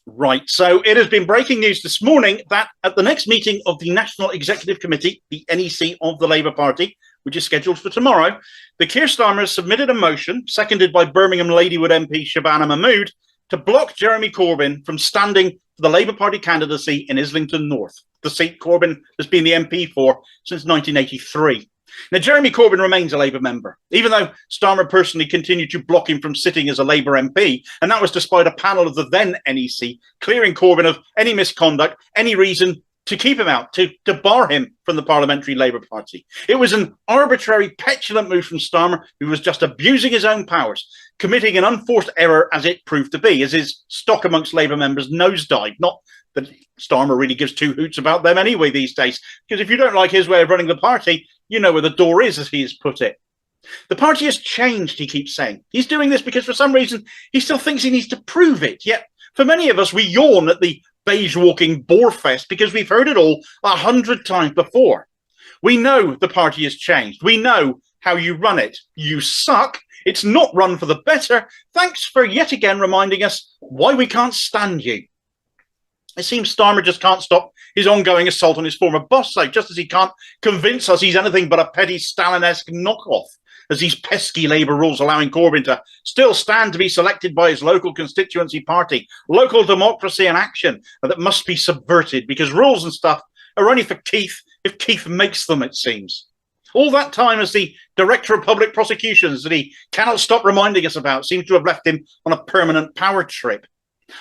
Right, so it has been breaking news this morning that at the next meeting of the National Executive Committee, the NEC of the Labour Party, which is scheduled for tomorrow, the Keir Starmer submitted a motion, seconded by Birmingham Ladywood MP Shabana Mahmood, to block Jeremy Corbyn from standing for the Labour Party candidacy in Islington North, the seat Corbyn has been the MP for since 1983. Now, Jeremy Corbyn remains a Labour member, even though Starmer personally continued to block him from sitting as a Labour MP, and that was despite a panel of the then NEC clearing Corbyn of any misconduct, any reason to keep him out, to bar him from the Parliamentary Labour Party. It was an arbitrary, petulant move from Starmer, who was just abusing his own powers, committing an unforced error as it proved to be, as his stock amongst Labour members nosedived. Not that Starmer really gives two hoots about them anyway these days, because if you don't like his way of running the party, you know where the door is, as he has put it. The party has changed, he keeps saying. He's doing this because for some reason he still thinks he needs to prove it. Yet for many of us, we yawn at the beige walking borefest because we've heard it all 100 times before. We know the party has changed. We know how you run it. You suck. It's not run for the better. Thanks for yet again reminding us why we can't stand you. It seems Starmer just can't stop his ongoing assault on his former boss, though, just as he can't convince us he's anything but a petty Stalin-esque knockoff, as these pesky Labour rules allowing Corbyn to still stand to be selected by his local constituency party, local democracy in action, that must be subverted because rules and stuff are only for Keith if Keith makes them, it seems. All that time as the Director of Public Prosecutions that he cannot stop reminding us about seems to have left him on a permanent power trip.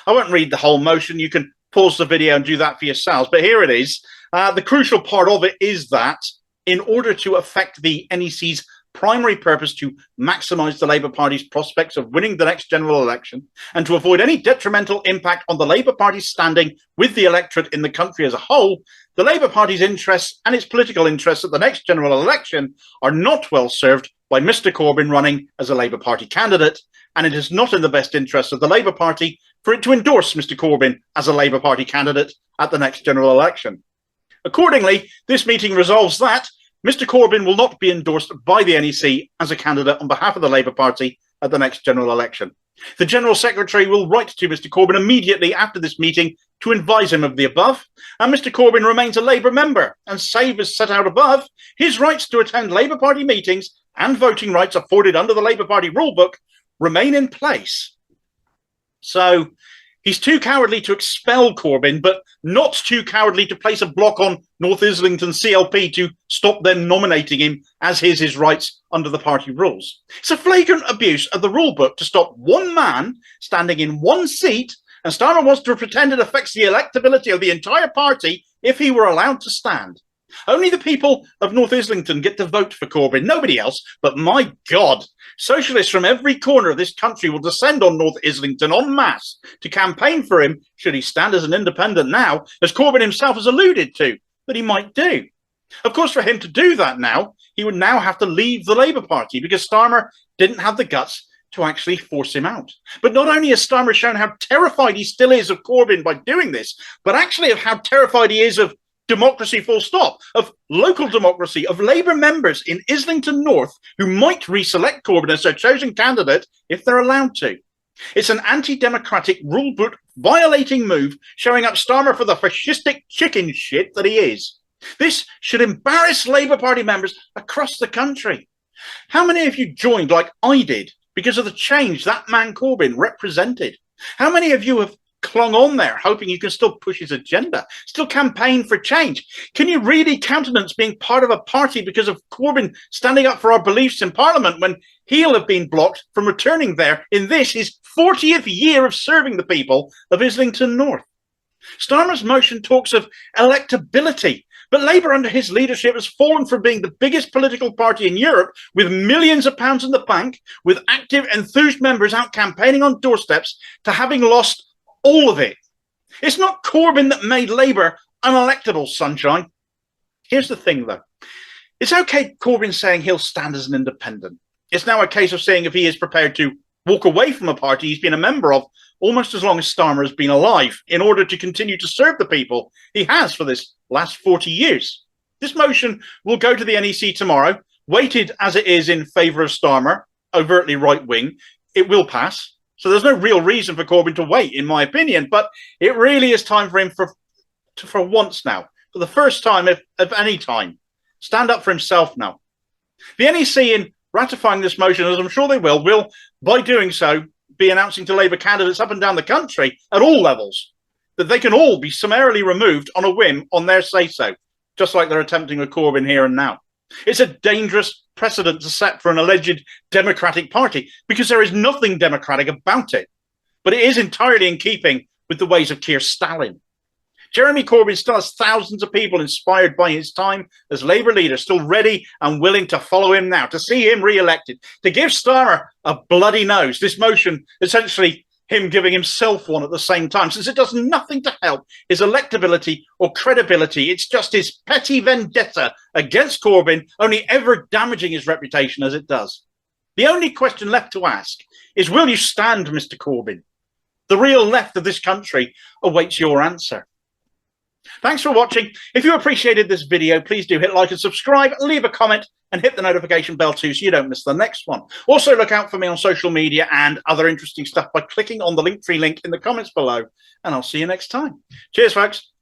I won't read the whole motion. You can pause the video and do that for yourselves. But here it is. The crucial part of it is that in order to affect the NEC's primary purpose to maximise the Labour Party's prospects of winning the next general election and to avoid any detrimental impact on the Labour Party's standing with the electorate in the country as a whole, the Labour Party's interests and its political interests at the next general election are not well served by Mr Corbyn running as a Labour Party candidate, and it is not in the best interest of the Labour Party for it to endorse Mr Corbyn as a Labour Party candidate at the next general election. Accordingly, this meeting resolves that Mr Corbyn will not be endorsed by the NEC as a candidate on behalf of the Labour Party at the next general election. The General Secretary will write to Mr Corbyn immediately after this meeting to advise him of the above, and Mr Corbyn remains a Labour member, and save as set out above, his rights to attend Labour Party meetings and voting rights afforded under the Labour Party rulebook remain in place. So he's too cowardly to expel Corbyn, but not too cowardly to place a block on North Islington CLP to stop them nominating him as his rights under the party rules. It's a flagrant abuse of the rule book to stop one man standing in one seat, and Starmer wants to pretend it affects the electability of the entire party if he were allowed to stand. Only the people of North Islington get to vote for Corbyn, nobody else, but my God, socialists from every corner of this country will descend on North Islington en masse to campaign for him, should he stand as an independent now, as Corbyn himself has alluded to, that he might do. Of course, for him to do that now, he would now have to leave the Labour Party because Starmer didn't have the guts to actually force him out. But not only has Starmer shown how terrified he still is of Corbyn by doing this, but actually of how terrified he is of democracy full stop, of local democracy, of Labour members in Islington North who might reselect Corbyn as their chosen candidate if they're allowed to. It's an anti-democratic, rule-book violating move showing up Starmer for the fascistic chicken shit that he is. This should embarrass Labour Party members across the country. How many of you joined like I did because of the change that man Corbyn represented? How many of you have clung on there, hoping you can still push his agenda, still campaign for change? Can you really countenance being part of a party because of Corbyn standing up for our beliefs in Parliament when he'll have been blocked from returning there in this, his 40th year of serving the people of Islington North? Starmer's motion talks of electability, but Labour under his leadership has fallen from being the biggest political party in Europe with millions of pounds in the bank, with active, enthused members out campaigning on doorsteps, to having lost all of it. It's not Corbyn that made Labour unelectable, sunshine. Here's the thing, though. It's okay Corbyn saying he'll stand as an independent. It's now a case of saying if he is prepared to walk away from a party he's been a member of almost as long as Starmer has been alive in order to continue to serve the people he has for this last 40 years. This motion will go to the NEC tomorrow, weighted as it is in favour of Starmer, overtly right-wing. It will pass. So there's no real reason for Corbyn to wait, in my opinion. But it really is time for him for once now, for the first time of any time, stand up for himself now. The NEC, in ratifying this motion, as I'm sure they will, by doing so, be announcing to Labour candidates up and down the country at all levels that they can all be summarily removed on a whim on their say-so, just like they're attempting with Corbyn here and now. It's a dangerous precedent to set for an alleged democratic party because there is nothing democratic about it. But it is entirely in keeping with the ways of Keir Stalin. Jeremy Corbyn still has thousands of people inspired by his time as Labour leader, still ready and willing to follow him now, to see him re-elected, to give Starmer a bloody nose. This motion, essentially him giving himself one at the same time, since it does nothing to help his electability or credibility. It's just his petty vendetta against Corbyn, only ever damaging his reputation as it does. The only question left to ask is, will you stand, Mr. Corbyn? The real left of this country awaits your answer. Thanks for watching. If you appreciated this video, please do hit like and subscribe, leave a comment, and hit the notification bell too so you don't miss the next one. Also, look out for me on social media and other interesting stuff by clicking on the Linktree link in the comments below, and I'll see you next time. Cheers, folks.